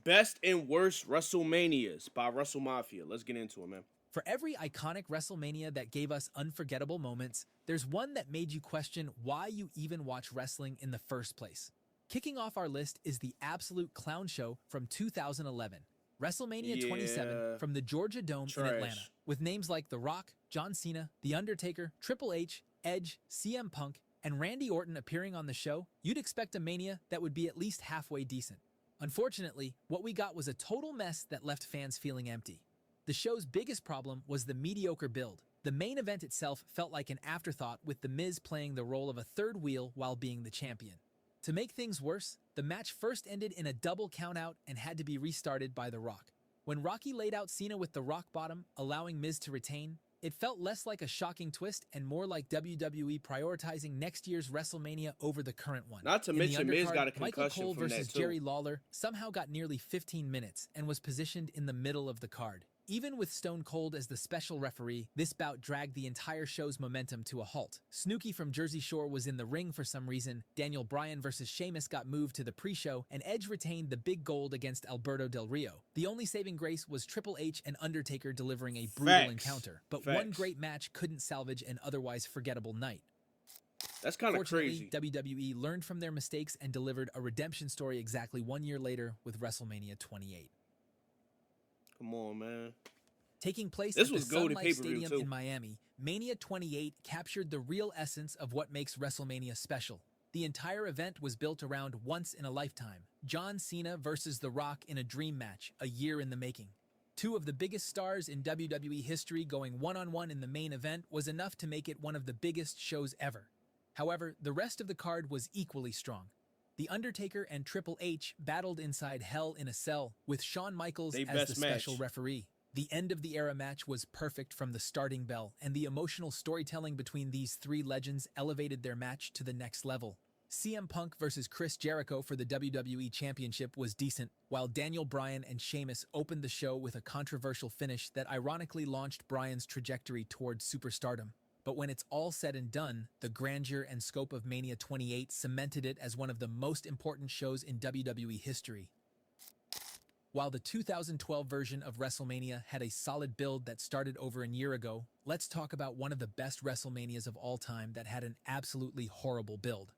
Best and worst WrestleManias by Wrestle Mafia. Let's get into it, man. For every iconic WrestleMania that gave us unforgettable moments, there's one that made you question why you even watch wrestling in the first place. Kicking off our list is the absolute clown show from 2011, WrestleMania 27 Yeah, from the Georgia Dome in Atlanta, trash. with names like The Rock, John Cena, The Undertaker, Triple H, Edge, CM Punk, and Randy Orton appearing on the show. You'd expect a mania that would be at least halfway decent. Unfortunately, what we got was a total mess that left fans feeling empty. The show's biggest problem was the mediocre build. The main event itself felt like an afterthought, with The Miz playing the role of a third wheel while being the champion. To make things worse, the match first ended in a double countout and had to be restarted by The Rock. When Rocky laid out Cena with the rock bottom, allowing Miz to retain, it felt less like a shocking twist and more like WWE prioritizing next year's WrestleMania over the current one. Not to In the mention, Miz undercard, got a Michael concussion Cole from versus that too. Jerry Lawler somehow got nearly 15 minutes and was positioned in the middle of the card. Even with Stone Cold as the special referee, this bout dragged the entire show's momentum to a halt. Snooki from Jersey Shore was in the ring for some reason, Daniel Bryan versus Sheamus got moved to the pre-show, and Edge retained the big gold against Alberto Del Rio. The only saving grace was Triple H and Undertaker delivering a brutal encounter, but one great match couldn't salvage an otherwise forgettable night. That's kind of Fortunately, crazy. WWE learned from their mistakes and delivered a redemption story exactly 1 year later with WrestleMania 28. Come on, man. Taking place This at the was goated Sun Life pay-per-view Stadium too. in Miami, Mania 28 captured the real essence of what makes WrestleMania special. The entire event was built around once in a lifetime, John Cena versus The Rock in a dream match, a year in the making. Two of the biggest stars in WWE history going one-on-one in the main event was enough to make it one of the biggest shows ever. However, the rest of the card was equally strong. The Undertaker and Triple H battled inside Hell in a Cell, with Shawn Michaels as the special referee. The end of the era match was perfect from the starting bell, and the emotional storytelling between these three legends elevated their match to the next level. CM Punk versus Chris Jericho for the WWE Championship was decent, while Daniel Bryan and Sheamus opened the show with a controversial finish that ironically launched Bryan's trajectory towards superstardom. But when it's all said and done, the grandeur and scope of Mania 28 cemented it as one of the most important shows in WWE history. While the 2012 version of WrestleMania had a solid build that started over a year ago, let's talk about one of the best WrestleManias of all time that had an absolutely horrible build.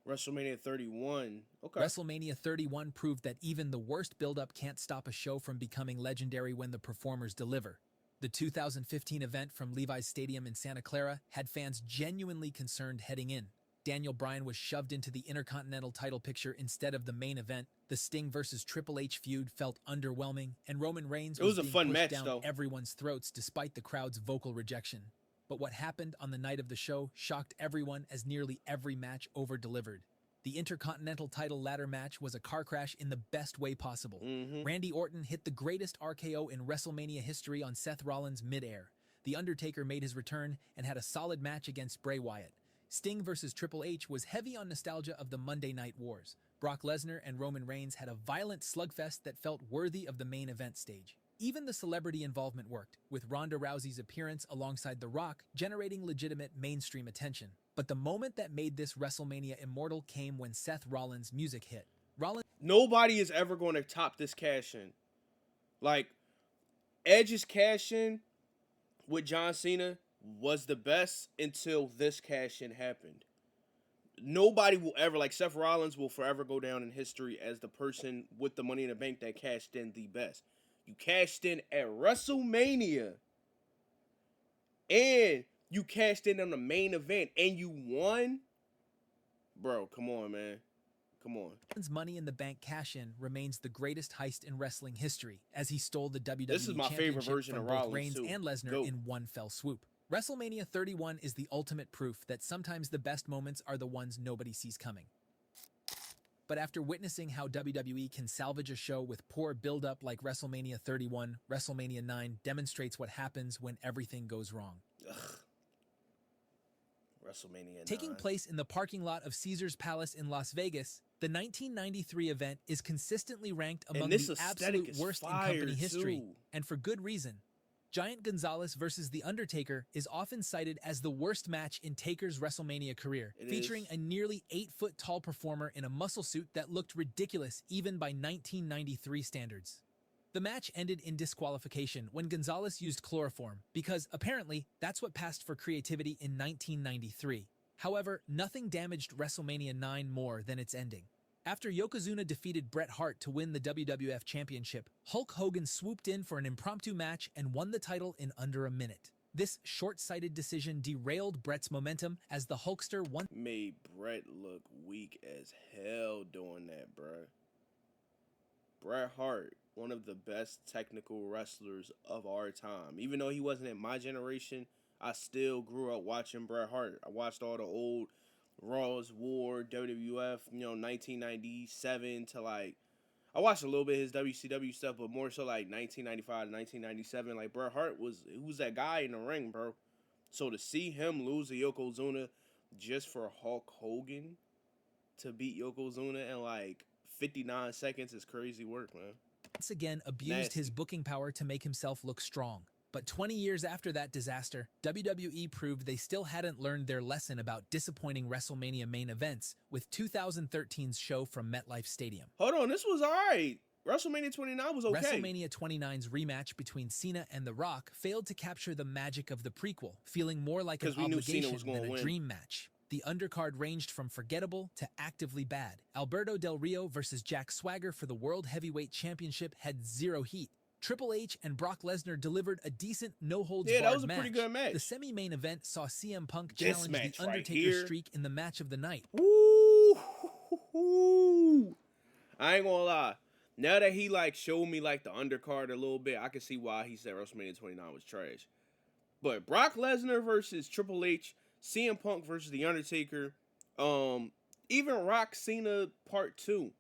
WrestleMania 31. Okay. WrestleMania 31 proved that even the worst build-up can't stop a show from becoming legendary when the performers deliver. The 2015 event from Levi's Stadium in Santa Clara had fans genuinely concerned heading in. Daniel Bryan was shoved into the Intercontinental title picture instead of the main event. The Sting versus Triple H feud felt underwhelming, and Roman Reigns was being pushed down everyone's throats despite the crowd's vocal rejection. But what happened on the night of the show shocked everyone, as nearly every match over-delivered. The Intercontinental title ladder match was a car crash in the best way possible. Randy Orton hit the greatest RKO in WrestleMania history on Seth Rollins mid-air. The Undertaker made his return and had a solid match against Bray Wyatt. Sting versus Triple H was heavy on nostalgia of the Monday Night Wars. Brock Lesnar and Roman Reigns had a violent slugfest that felt worthy of the main event stage. Even the celebrity involvement worked, with Ronda Rousey's appearance alongside The Rock generating legitimate mainstream attention. But the moment that made this WrestleMania immortal came when Seth Rollins' music hit. Nobody is ever going to top this cash-in. Like, Edge's cash-in with John Cena was the best until this cash-in happened. Nobody will ever, like Seth Rollins will forever go down in history as the person with the Money in the Bank that cashed in the best. You cashed in at WrestleMania, and you cashed in on the main event, and you won. Bro, come on, man. Come on. Money in the Bank cash-in remains the greatest heist in wrestling history, as he stole the WWE This is my favorite version from of both Rollins Reigns too. and Lesnar in one fell swoop. WrestleMania 31 is the ultimate proof that sometimes the best moments are the ones nobody sees coming. But after witnessing how WWE can salvage a show with poor build-up like WrestleMania 31, WrestleMania 9 demonstrates what happens when everything goes wrong. WrestleMania 9. Taking place in the parking lot of Caesar's Palace in Las Vegas, the 1993 event is consistently ranked among the absolute worst in company history, and for good reason. Giant Gonzalez versus The Undertaker is often cited as the worst match in Taker's WrestleMania career, It featuring is. a nearly 8-foot-tall performer in a muscle suit that looked ridiculous even by 1993 standards. The match ended in disqualification when Gonzalez used chloroform, because apparently that's what passed for creativity in 1993. However, nothing damaged WrestleMania 9 more than its ending. After Yokozuna defeated Bret Hart to win the WWF Championship, Hulk Hogan swooped in for an impromptu match and won the title in under a minute. This short-sighted decision derailed Bret's momentum as the Hulkster once Made Bret look weak as hell doing that, bruh. Bret Hart, one of the best technical wrestlers of our time. Even though he wasn't in my generation, I still grew up watching Bret Hart. I watched all the old Raw's War, WWF, 1997 to like, I watched a little bit of his WCW stuff, but more so like 1995 to 1997. Like Bret Hart he was that guy in the ring, bro. So to see him lose to Yokozuna just for Hulk Hogan to beat Yokozuna in like 59 seconds is crazy work, man. again abused Nasty. his booking power to make himself look strong. But 20 years after that disaster, WWE proved they still hadn't learned their lesson about disappointing WrestleMania main events with 2013's show from MetLife Stadium. Hold on, this was alright. WrestleMania 29 was okay. WrestleMania 29's rematch between Cena and The Rock failed to capture the magic of the prequel, feeling more like an 'Cause we knew Cena obligation was gonna than a win. dream match. The undercard ranged from forgettable to actively bad. Alberto Del Rio versus Jack Swagger for the World Heavyweight Championship had zero heat. Triple H and Brock Lesnar delivered a decent no-holds-barred Yeah, that was a pretty good match. The semi-main event saw CM Punk This challenge match The right Undertaker's here. streak in the match of the night. Woo! I ain't gonna lie. Now that he like showed me like the undercard a little bit, I can see why he said WrestleMania 29 was trash. But Brock Lesnar versus Triple H, CM Punk versus The Undertaker, even Rock Cena Part 2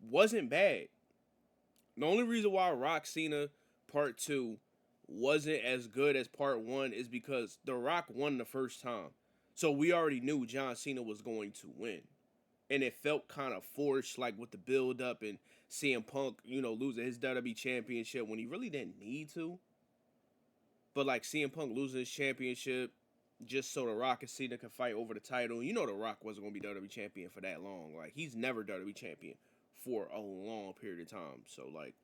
wasn't bad. The only reason why Rock Cena Part 2 wasn't as good as Part 1 is because The Rock won the first time. So we already knew John Cena was going to win. And it felt kind of forced, like with the build up and CM Punk, losing his WWE championship when he really didn't need to. But like CM Punk losing his championship just so The Rock and Cena could fight over the title. The Rock wasn't going to be WWE champion for that long. Like, he's never WWE champion for a long period of time. So, like,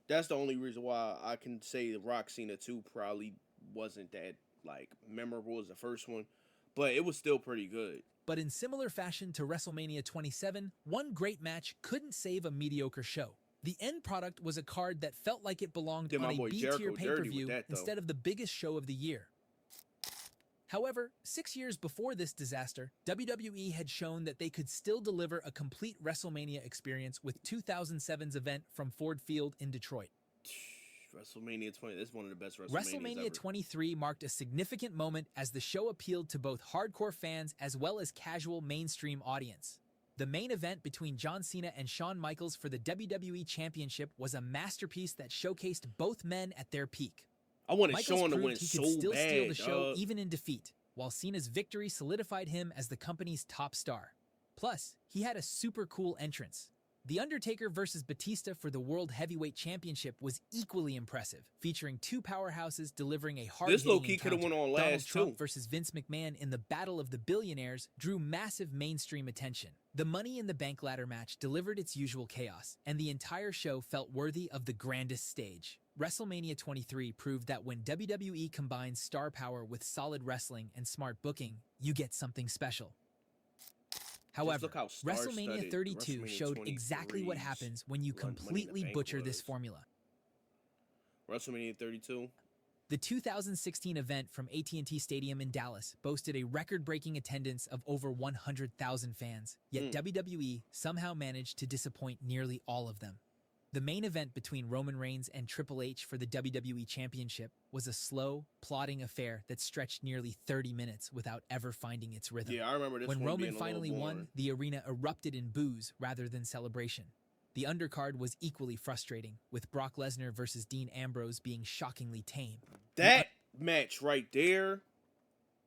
that's the only reason why I can say the Rock Cena 2 probably wasn't that, like, memorable as the first one. But it was still pretty good. But in similar fashion to WrestleMania 27, one great match couldn't save a mediocre show. The end product was a card that felt like it belonged Did on my a boy B-tier Jericho dirty with pay-per-view that, though. instead of the biggest show of the year. However, 6 years before this disaster, WWE had shown that they could still deliver a complete WrestleMania experience with 2007's event from Ford Field in Detroit. WrestleMania 20, this is one of the best WrestleManias WrestleMania ever. 23 marked a significant moment as the show appealed to both hardcore fans as well as casual mainstream audience. The main event between John Cena and Shawn Michaels for the WWE Championship was a masterpiece that showcased both men at their peak. I wanted Michaels Shawn to proved win he so could still steal bad, the show dog. even in defeat, while Cena's victory solidified him as the company's top star. Plus, he had a super cool entrance. The Undertaker versus Batista for the World Heavyweight Championship was equally impressive, featuring two powerhouses delivering a hard-hitting This low-key encounter. coulda went on Donald last, Trump too. versus Vince McMahon in the Battle of the Billionaires drew massive mainstream attention. The Money in the Bank ladder match delivered its usual chaos, and the entire show felt worthy of the grandest stage. WrestleMania 23 proved that when WWE combines star power with solid wrestling and smart booking, you get something special. However, look how WrestleMania star-studded 32 WrestleMania showed exactly what 23's happens when you Money in the completely Bank butcher this was. formula. WrestleMania 32. The 2016 event from AT&T Stadium in Dallas boasted a record-breaking attendance of over 100,000 fans, yet WWE somehow managed to disappoint nearly all of them. The main event between Roman Reigns and Triple H for the WWE Championship was a slow, plodding affair that stretched nearly 30 minutes without ever finding its rhythm. Yeah, I remember this When one Roman being a finally little won, boring. the arena erupted in boos rather than celebration. The undercard was equally frustrating, with Brock Lesnar versus Dean Ambrose being shockingly tame. That match right there,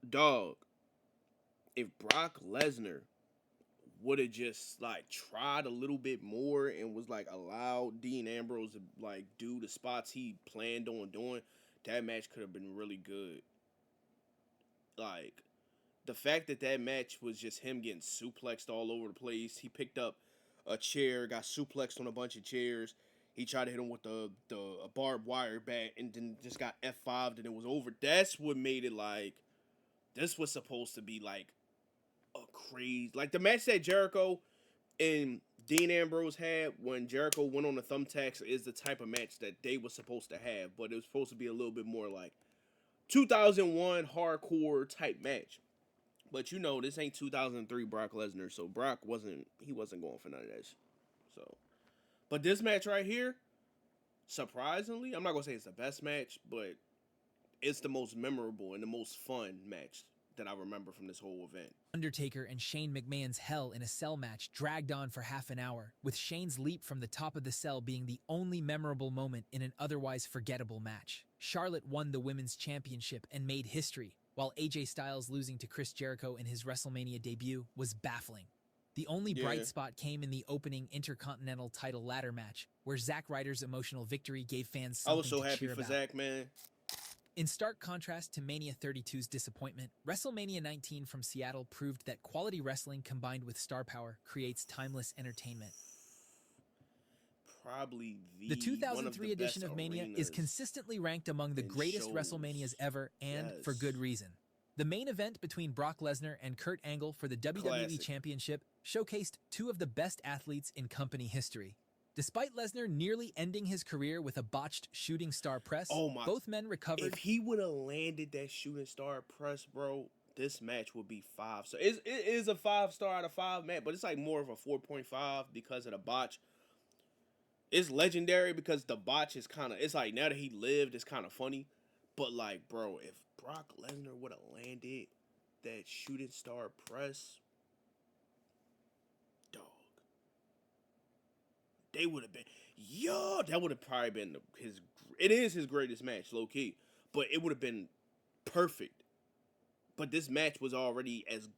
dog. If Brock Lesnar would have just like tried a little bit more and was like allowed Dean Ambrose to like do the spots he planned on doing, that match could have been really good. Like, the fact that that match was just him getting suplexed all over the place. He picked up a chair, got suplexed on a bunch of chairs. He tried to hit him with the a barbed wire bat, and then just got F5'd, and it was over. That's what made it like, this was supposed to be like a crazy, like the match that Jericho and Dean Ambrose had when Jericho went on the thumbtacks is the type of match that they were supposed to have, but it was supposed to be a little bit more like 2001 hardcore type match. But you know, this ain't 2003 Brock Lesnar, so Brock wasn't going for none of that shit. So, but this match right here, surprisingly, I'm not gonna say it's the best match, but it's the most memorable and the most fun match that I remember from this whole event. Undertaker and Shane McMahon's Hell in a Cell match dragged on for half an hour, with Shane's leap from the top of the cell being the only memorable moment in an otherwise forgettable match. Charlotte won the Women's Championship and made history, while AJ Styles losing to Chris Jericho in his WrestleMania debut was baffling. The only bright spot came in the opening Intercontinental title ladder match, where Zack Ryder's emotional victory gave fans something I was so to happy cheer for about. Zack, man. In stark contrast to Mania 32's disappointment, WrestleMania 19 from Seattle proved that quality wrestling combined with star power creates timeless entertainment. Probably The 2003 edition of Mania is consistently ranked among the greatest shows. WrestleManias ever, and for Yes. good reason. The main event between Brock Lesnar and Kurt Angle for the WWE Classic. Championship showcased two of the best athletes in company history. Despite Lesnar nearly ending his career with a botched shooting star press, both men recovered. If he would have landed that shooting star press, bro, this match would be 5. So it is a 5-star out of 5 match, but it's like more of a 4.5 because of the botch. It's legendary because the botch is kind of, it's like now that he lived, it's kind of funny. But like, bro, if Brock Lesnar would have landed that shooting star press, dog, they would have been, that would have probably been it is his greatest match, low key, but it would have been perfect. But this match was already as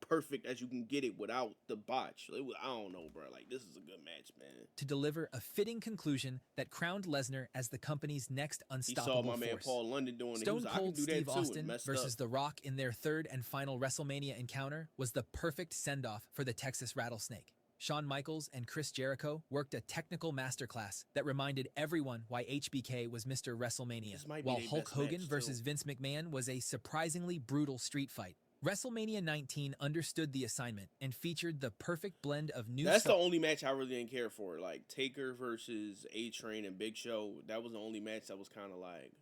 perfect as you can get it without the botch. I don't know, bro. Like, this is a good match, man. To deliver a fitting conclusion that crowned Lesnar as the company's next unstoppable He saw my man force. Paul London doing it. Stone Cold Steve Austin versus versus The Rock in their third and final WrestleMania encounter was the perfect send-off for the Texas Rattlesnake. Shawn Michaels and Chris Jericho worked a technical masterclass that reminded everyone why HBK was Mr. WrestleMania, while Hulk Hogan versus Vince McMahon was a surprisingly brutal street fight. WrestleMania 19 understood the assignment and featured the perfect blend of new That's the only match I really didn't care for. Like, Taker versus A-Train and Big Show, that was the only match that was kind of like,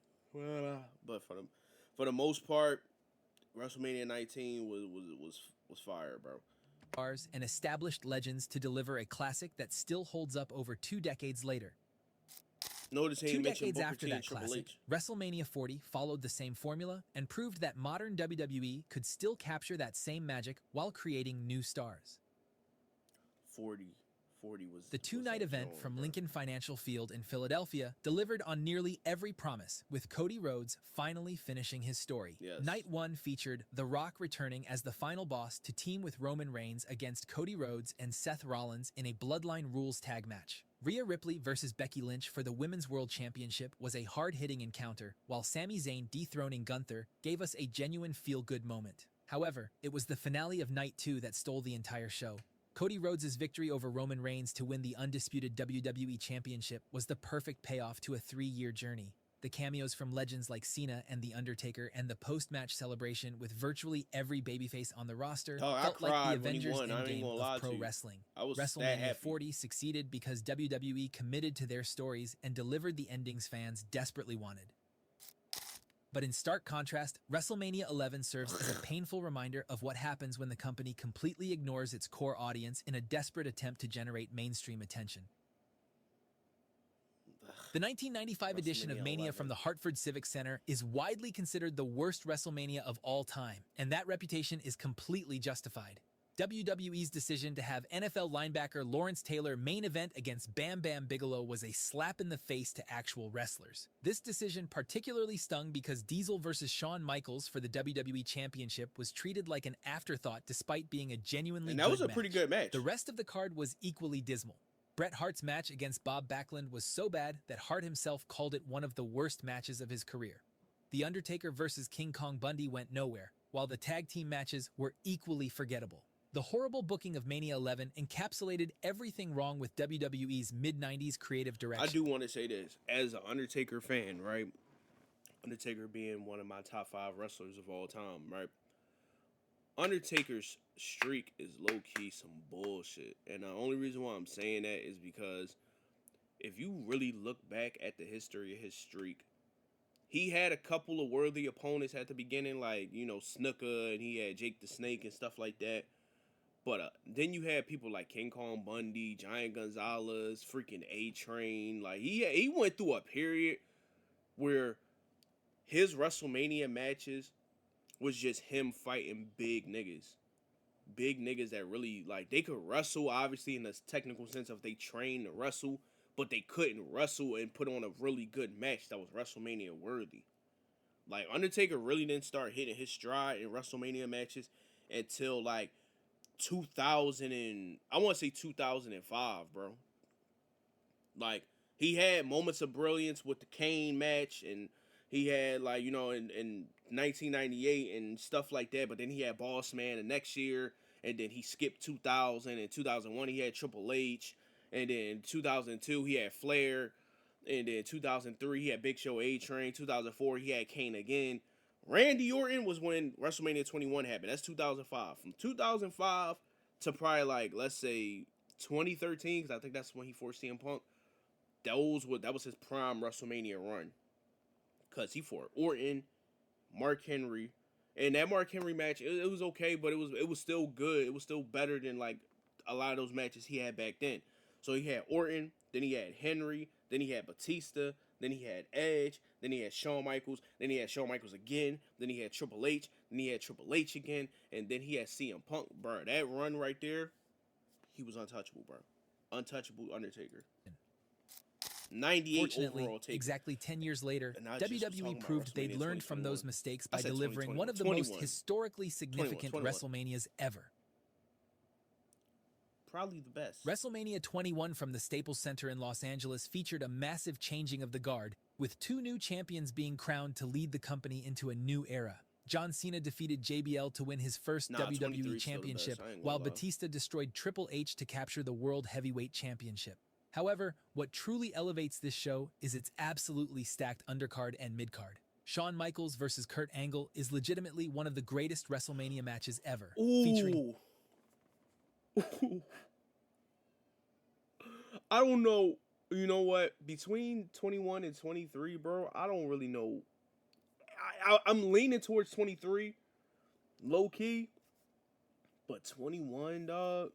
but for the most part, WrestleMania 19 was fire, bro. stars and established legends to deliver a classic that still holds up over 2 decades later. Notice he 2 mentioned decades Booker after T and that Triple classic, H. WrestleMania 40 followed the same formula and proved that modern WWE could still capture that same magic while creating new stars. 40 was The two-night that event joint, from bro. Lincoln Financial Field in Philadelphia delivered on nearly every promise, with Cody Rhodes finally finishing his story. Yes. Night 1 featured The Rock returning as the final boss to team with Roman Reigns against Cody Rhodes and Seth Rollins in a Bloodline Rules tag match. Rhea Ripley versus Becky Lynch for the Women's World Championship was a hard-hitting encounter, while Sami Zayn dethroning Gunther gave us a genuine feel-good moment. However, it was the finale of Night 2 that stole the entire show. Cody Rhodes' victory over Roman Reigns to win the undisputed WWE Championship was the perfect payoff to a 3-year journey. The cameos from legends like Cena and The Undertaker and the post-match celebration with virtually every babyface on the roster felt like the Avengers Endgame of pro wrestling. WrestleMania 40 succeeded because WWE committed to their stories and delivered the endings fans desperately wanted. But in stark contrast, WrestleMania 11 serves as a painful reminder of what happens when the company completely ignores its core audience in a desperate attempt to generate mainstream attention. The 1995 edition of Mania from the Hartford Civic Center is widely considered the worst WrestleMania of all time, and that reputation is completely justified. WWE's decision to have NFL linebacker Lawrence Taylor main event against Bam Bam Bigelow was a slap in the face to actual wrestlers. This decision particularly stung because Diesel versus Shawn Michaels for the WWE Championship was treated like an afterthought despite being a genuinely good match. And that was a pretty good match. The rest of the card was equally dismal. Bret Hart's match against Bob Backlund was so bad that Hart himself called it one of the worst matches of his career. The Undertaker versus King Kong Bundy went nowhere, while the tag team matches were equally forgettable. The horrible booking of Mania 11 encapsulated everything wrong with WWE's mid-90s creative direction. I do want to say this. As an Undertaker fan, right? Undertaker being one of my top 5 wrestlers of all time, right? Undertaker's streak is low-key some bullshit. And the only reason why I'm saying that is because if you really look back at the history of his streak, he had a couple of worthy opponents at the beginning, like, you know, Snuka, and he had Jake the Snake and stuff like that. But then you had people like King Kong Bundy, Giant Gonzalez, freaking A-Train. Like, he went through a period where his WrestleMania matches was just him fighting big niggas. Big niggas that really, like, they could wrestle, obviously, in the technical sense of they trained to wrestle, but they couldn't wrestle and put on a really good match that was WrestleMania worthy. Like, Undertaker really didn't start hitting his stride in WrestleMania matches until, like, 2000 and I want to say 2005, bro. Like, he had moments of brilliance with the Kane match, and he had, like, you know, in 1998 and stuff like that, but then he had Boss Man the next year, and then he skipped 2000. In 2001 he had Triple H, and then 2002 he had Flair, and then 2003 he had Big Show, A-Train. 2004 he had Kane again. Randy Orton was when WrestleMania 21 happened. That's 2005. From 2005 to probably, like, let's say 2013, because I think that's when he forced CM Punk. That was his prime WrestleMania run. Because he fought Orton, Mark Henry. And that Mark Henry match, it was okay, but it was still good. It was still better than, like, a lot of those matches he had back then. So he had Orton, then he had Henry, then he had Batista, then he had Edge, then he had Shawn Michaels, then he had Shawn Michaels again, then he had Triple H, then he had Triple H again, and then he had CM Punk. Bro, that run right there, he was untouchable, bro. Untouchable Undertaker. 98 Fortunately, overall take. exactly 10 years later, And I just was talking WWE about proved they'd WrestleMania learned from 2021. those mistakes I by said delivering 2021. one of the most 21. historically significant 21. WrestleManias ever. Probably the best. WrestleMania 21 from the Staples Center in Los Angeles featured a massive changing of the guard, with 2 new champions being crowned to lead the company into a new era. John Cena defeated JBL to win his first 23 WWE still the Championship, best, I ain't gonna while lie. Batista destroyed Triple H to capture the World Heavyweight Championship. However, what truly elevates this show is its absolutely stacked undercard and midcard. Shawn Michaels versus Kurt Angle is legitimately one of the greatest WrestleMania matches ever, featuring Ooh. I don't know. You know what? Between 21 and 23, bro, I don't really know. I'm leaning towards 23, low key, but 21, dog.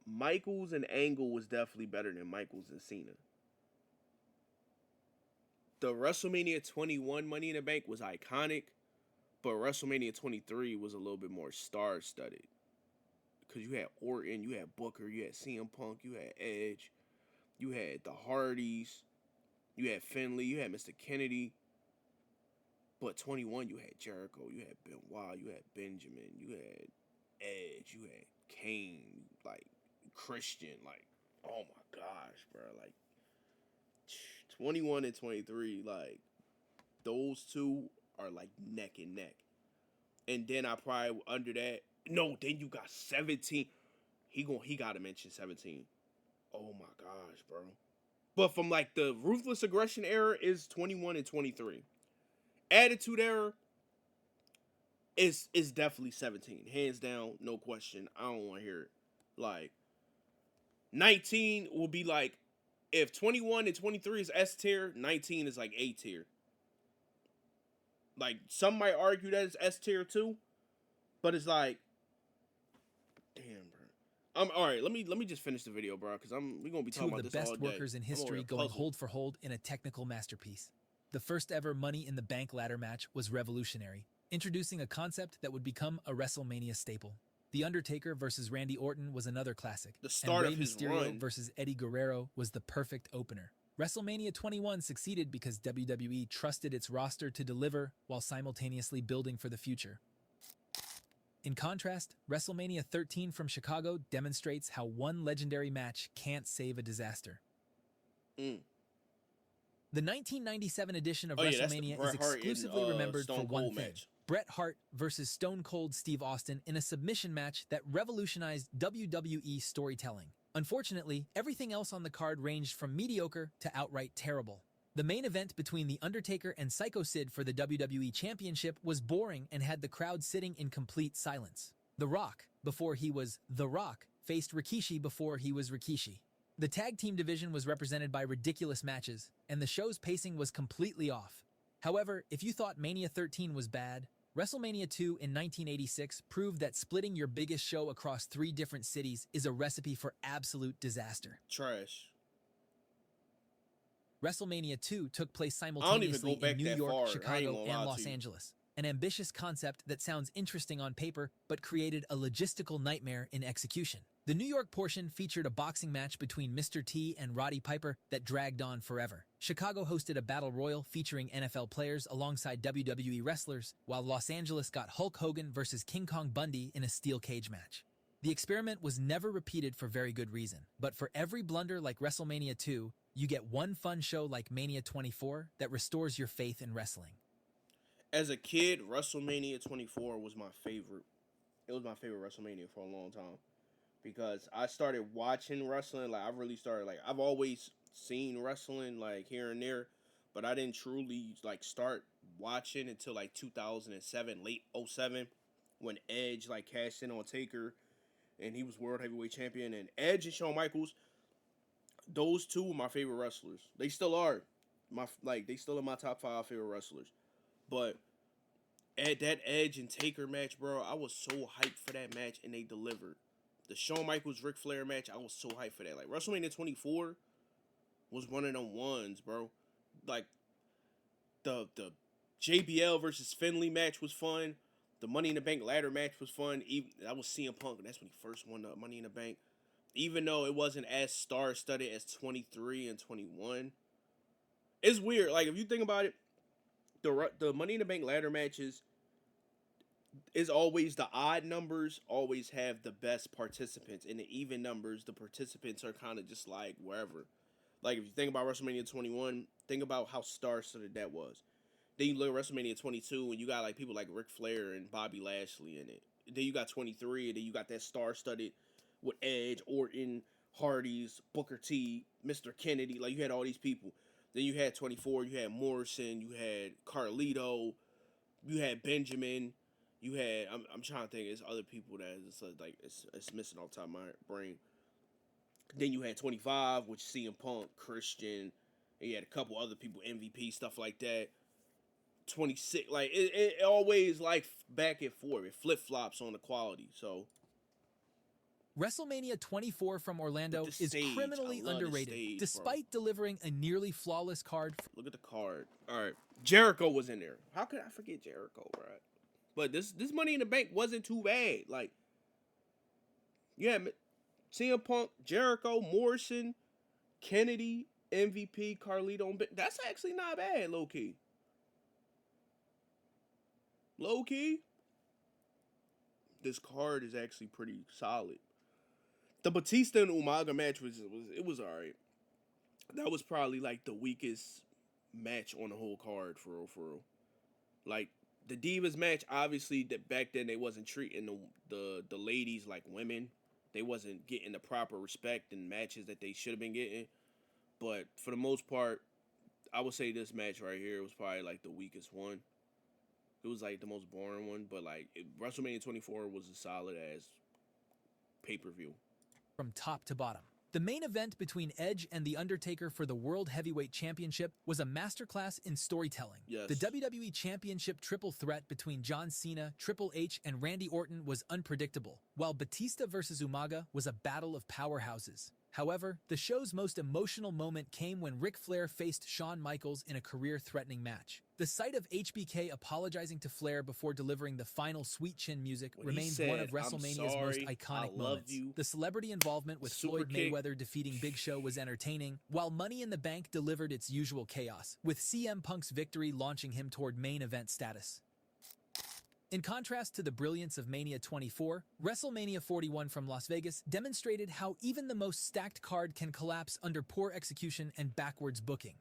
Michaels and Angle was definitely better than Michaels and Cena. The WrestleMania 21 Money in the Bank was iconic, but WrestleMania 23 was a little bit more star-studded. Because you had Orton, you had Booker, you had CM Punk, you had Edge, you had the Hardys, you had Finley, you had Mr. Kennedy. But 21, you had Jericho, you had Benoit, you had Benjamin, you had Edge, you had Kane, like Christian, like, oh my gosh, bro, like 21 and 23, like those two are like neck and neck. And then I probably under that, no, then you got 17. He gotta mention 17. Oh my gosh, bro. But from like the Ruthless Aggression era is 21 and 23. Attitude era is definitely 17. Hands down, no question. I don't want to hear it. Like 19 will be like, if 21 and 23 is S tier, 19 is like A tier. Like, some might argue that it's S tier too, but it's like, damn, bro. All right. Let me just finish the video, bro, because we're gonna be talking about two of this the all best day. workers in I'm over history here going puzzled. hold for hold in a technical masterpiece. The first ever Money in the Bank ladder match was revolutionary, introducing a concept that would become a WrestleMania staple. The Undertaker versus Randy Orton was another classic, The start and Rey of his Mysterio run. versus Eddie Guerrero was the perfect opener. WrestleMania 21 succeeded because WWE trusted its roster to deliver while simultaneously building for the future. In contrast, WrestleMania 13 from Chicago demonstrates how one legendary match can't save a disaster. Mm. The 1997 edition of Oh yeah, that's the WrestleMania is Bret Hart and exclusively remembered for Stone one Cold thing. match. Bret Hart versus Stone Cold Steve Austin in a submission match that revolutionized WWE storytelling. Unfortunately, everything else on the card ranged from mediocre to outright terrible. The main event between The Undertaker and Psycho Sid for the WWE Championship was boring and had the crowd sitting in complete silence. The Rock, before he was The Rock, faced Rikishi before he was Rikishi. The tag team division was represented by ridiculous matches, and the show's pacing was completely off. However, if you thought Mania 13 was bad, WrestleMania 2 in 1986 proved that splitting your biggest show across 3 different cities is a recipe for absolute disaster. Trash. WrestleMania 2 took place I don't even simultaneously go back in New that York, far. I ain't Chicago, gonna and lie Los to you. Angeles. An ambitious concept that sounds interesting on paper, but created a logistical nightmare in execution. The New York portion featured a boxing match between Mr. T and Roddy Piper that dragged on forever. Chicago hosted a battle royal featuring NFL players alongside WWE wrestlers, while Los Angeles got Hulk Hogan versus King Kong Bundy in a steel cage match. The experiment was never repeated for very good reason, but for every blunder like WrestleMania 2, you get one fun show like Mania 24 that restores your faith in wrestling. As a kid, WrestleMania 24 was my favorite. It was my favorite WrestleMania for a long time because I started watching wrestling. Like I really started. Like I've always seen wrestling like here and there, but I didn't truly like start watching until like 2007, late 07, when Edge like cashed in on Taker, and he was World Heavyweight Champion. And Edge and Shawn Michaels, those two were my favorite wrestlers. They still are. They still in my top 5 favorite wrestlers. But at that Edge and Taker match, bro, I was so hyped for that match, and they delivered. The Shawn Michaels Ric Flair match, I was so hyped for that. Like WrestleMania 24 was one of them ones, bro. Like the JBL versus Finley match was fun. The Money in the Bank ladder match was fun. Even that was CM Punk, and that's when he first won the Money in the Bank. Even though it wasn't as star-studded as 23 and 21, it's weird. Like if you think about it, the Money in the Bank ladder matches is always the odd numbers always have the best participants, and the even numbers the participants are kind of just like wherever. Like if you think about WrestleMania 21, think about how star-studded that was. Then you look at WrestleMania 22 and you got like people like Ric Flair and Bobby Lashley in it. Then you got 23 and then you got that star-studded with Edge, Orton, Hardy's, Booker T, Mr. Kennedy. Like you had all these people. Then you had 24, you had Morrison, you had Carlito, you had Benjamin, you had I'm trying to think. There's other people that it's like it's missing off the top of my brain. Then you had 25, which CM Punk, Christian, and you had a couple other people, MVP, stuff like that. 26, like it always like back and forth. It flip flops on the quality. So WrestleMania 24 from Orlando the is stage, criminally I love the underrated, stage, despite delivering a nearly flawless card. look at the card. All right, Jericho was in there. How could I forget Jericho, bro? But this Money in the Bank wasn't too bad. Like, yeah, CM Punk, Jericho, Morrison, Kennedy, MVP, Carlito. That's actually not bad, low key. Low key, this card is actually pretty solid. The Batista and Umaga match was alright. That was probably like the weakest match on the whole card for real. Like the Divas match, obviously that back then they wasn't treating the ladies like women. They wasn't getting the proper respect and matches that they should have been getting. But for the most part, I would say this match right here was probably like the weakest one. It was like the most boring one, but like WrestleMania 24 was a solid ass pay-per-view. From top to bottom. The main event between Edge and The Undertaker for the World Heavyweight Championship was a masterclass in storytelling. Yes. The WWE Championship triple threat between John Cena, Triple H, and Randy Orton was unpredictable, while Batista versus Umaga was a battle of powerhouses. However, the show's most emotional moment came when Ric Flair faced Shawn Michaels in a career-threatening match. The sight of HBK apologizing to Flair before delivering the final Sweet Chin music When he remains said, one of "I'm WrestleMania's most sorry, iconic I love moments. you," The celebrity involvement with Super Floyd kick. Mayweather defeating Big Show was entertaining, while Money in the Bank delivered its usual chaos, with CM Punk's victory launching him toward main event status. In contrast to the brilliance of Mania 24, WrestleMania 41 from Las Vegas demonstrated how even the most stacked card can collapse under poor execution and backwards booking.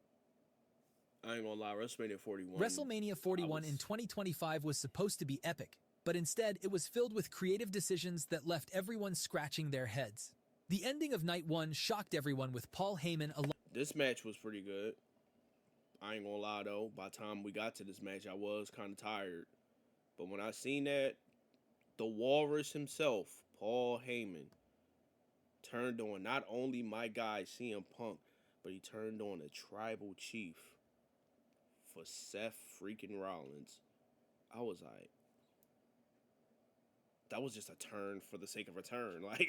I ain't gonna lie, WrestleMania 41. WrestleMania 41 in 2025 was supposed to be epic, but instead it was filled with creative decisions that left everyone scratching their heads. The ending of Night 1 shocked everyone with Paul Heyman alone. This match was pretty good. I ain't gonna lie though, by the time we got to this match, I was kind of tired. But when I seen that, the Walrus himself, Paul Heyman, turned on not only my guy CM Punk, but he turned on a tribal chief for Seth freaking Rollins. I was like, that was just a turn for the sake of a turn. Like,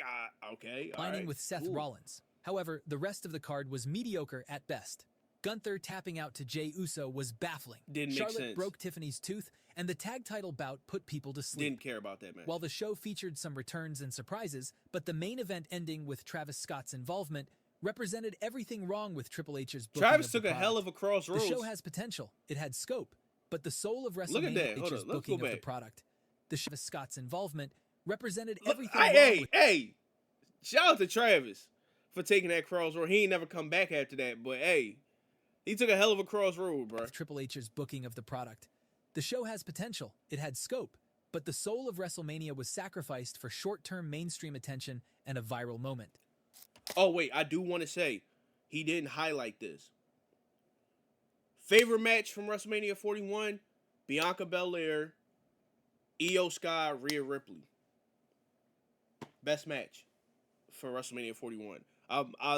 okay, all Aligning right, with Seth cool. Rollins. However, the rest of the card was mediocre at best. Gunther tapping out to Jey Uso was baffling. Didn't make Charlotte sense. broke Tiffany's tooth, and the tag title bout put people to sleep. Didn't care about that match. While the show featured some returns and surprises, but the main event ending with Travis Scott's involvement represented everything wrong with Triple H's booking Travis of the took a product. hell of a crossroads. The show has potential. It had scope. But the soul of Look at that. WrestleMania Hold H's on. Let's booking go of the back. product. The Travis Scott's involvement represented Look, everything wrong hey, with hey, shout out to Travis for taking that crossroad. He ain't never come back after that, but hey, he took a hell of a crossroad, bro. Triple H's booking of the product. The show has potential. It had scope. But the soul of WrestleMania was sacrificed for short-term mainstream attention and a viral moment. Oh, wait, I do want to say, he didn't highlight this. Favorite match from WrestleMania 41, Bianca Belair, Io Sky, Rhea Ripley. Best match for WrestleMania 41.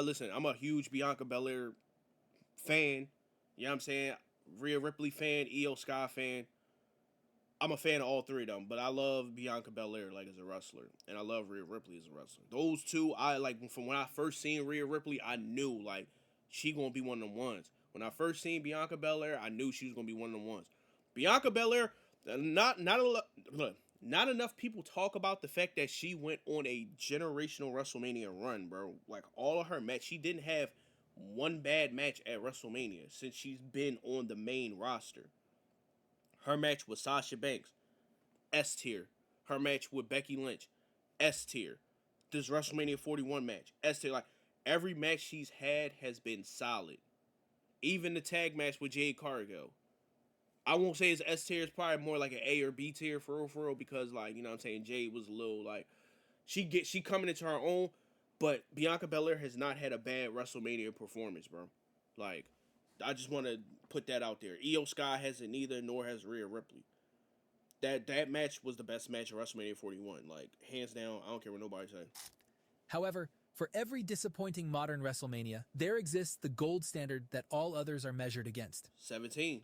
Listen, I'm a huge Bianca Belair fan. You know what I'm saying? Rhea Ripley fan, Io Sky fan. I'm a fan of all three of them, but I love Bianca Belair like as a wrestler, and I love Rhea Ripley as a wrestler. Those two, I like from when I first seen Rhea Ripley, I knew like she gonna be one of them ones. When I first seen Bianca Belair, I knew she was gonna be one of them ones. Bianca Belair, not enough people talk about the fact that she went on a generational WrestleMania run, bro. Like all of her match, she didn't have one bad match at WrestleMania since she's been on the main roster. Her match with Sasha Banks, S tier. Her match with Becky Lynch, S tier. This WrestleMania 41 match, S tier. Like every match she's had has been solid. Even the tag match with Jade Cargill. I won't say it's S tier. It's probably more like an A or B tier for real, because like you know what I'm saying, Jade was a little like she coming into her own, but Bianca Belair has not had a bad WrestleMania performance, bro. Like I just want to put that out there. Io Sky hasn't neither, nor has Rhea Ripley. That match was the best match of WrestleMania 41, like hands down. I don't care what nobody says. However, for every disappointing modern WrestleMania, there exists the gold standard that all others are measured against. 17.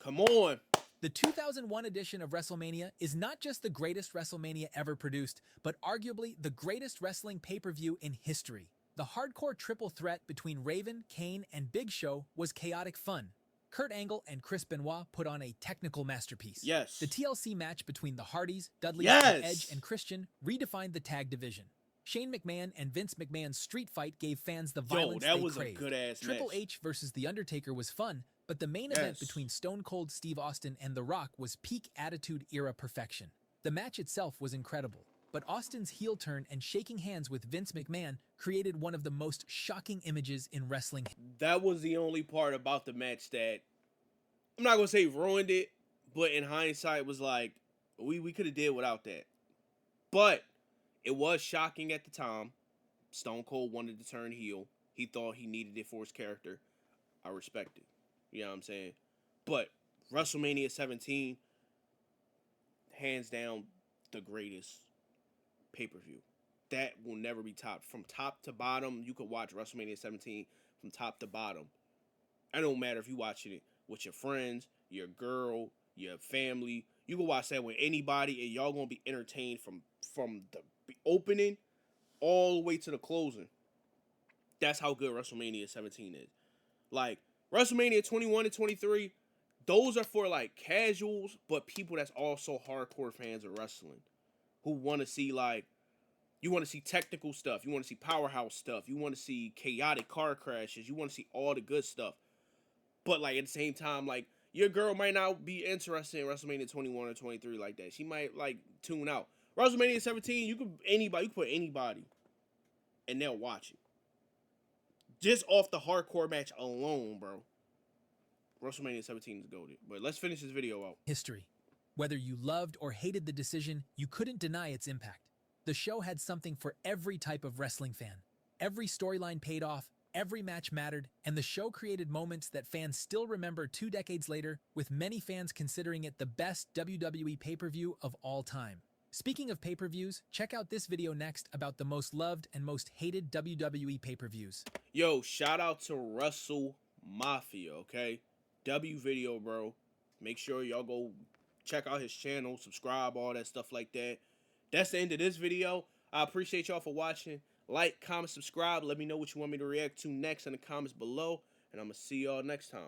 Come on. The 2001 edition of WrestleMania is not just the greatest WrestleMania ever produced, but arguably the greatest wrestling pay-per-view in history. The hardcore triple threat between Raven, Kane, and Big Show was chaotic fun. Kurt Angle and Chris Benoit put on a technical masterpiece. Yes. The TLC match between the Hardys, Dudley, Yes. Edge, and Christian redefined the tag division. Shane McMahon and Vince McMahon's street fight gave fans the violence that they was craved. a good-ass Triple match. H versus The Undertaker was fun, but the main event Yes. between Stone Cold Steve Austin and The Rock was peak Attitude Era perfection. The match itself was incredible, but Austin's heel turn and shaking hands with Vince McMahon created one of the most shocking images in wrestling. That was the only part about the match that I'm not gonna say ruined it, but in hindsight was like we could have did without that. But it was shocking at the time. Stone Cold wanted to turn heel. He thought he needed it for his character. I respect it. You know what I'm saying? But WrestleMania 17, hands down, the greatest pay-per-view. That will never be topped. From top to bottom, you could watch WrestleMania 17 from top to bottom. It don't matter if you're watching it with your friends, your girl, your family. You can watch that with anybody, and y'all gonna be entertained from the opening all the way to the closing. That's how good WrestleMania 17 is. Like WrestleMania 21 and 23, those are for like casuals, but people that's also hardcore fans of wrestling who want to see like you want to see technical stuff, you want to see powerhouse stuff, you want to see chaotic car crashes, you want to see all the good stuff. But like at the same time, like your girl might not be interested in WrestleMania 21 or 23 like that. She might like tune out. WrestleMania 17, you can put anybody and they'll watch it. Just off the hardcore match alone, bro. WrestleMania 17 is goated. But let's finish this video out. History. Whether you loved or hated the decision, you couldn't deny its impact. The show had something for every type of wrestling fan. Every storyline paid off, every match mattered, and the show created moments that fans still remember 2 decades later, with many fans considering it the best WWE pay-per-view of all time. Speaking of pay-per-views, check out this video next about the most loved and most hated WWE pay-per-views. Yo, shout out to Wrestle Mafia, okay? W video, bro. Make sure y'all go check out his channel, subscribe, all that stuff like that. That's the end of this video. I appreciate y'all for watching. Like, comment, subscribe. Let me know what you want me to react to next in the comments below. And I'm going to see y'all next time.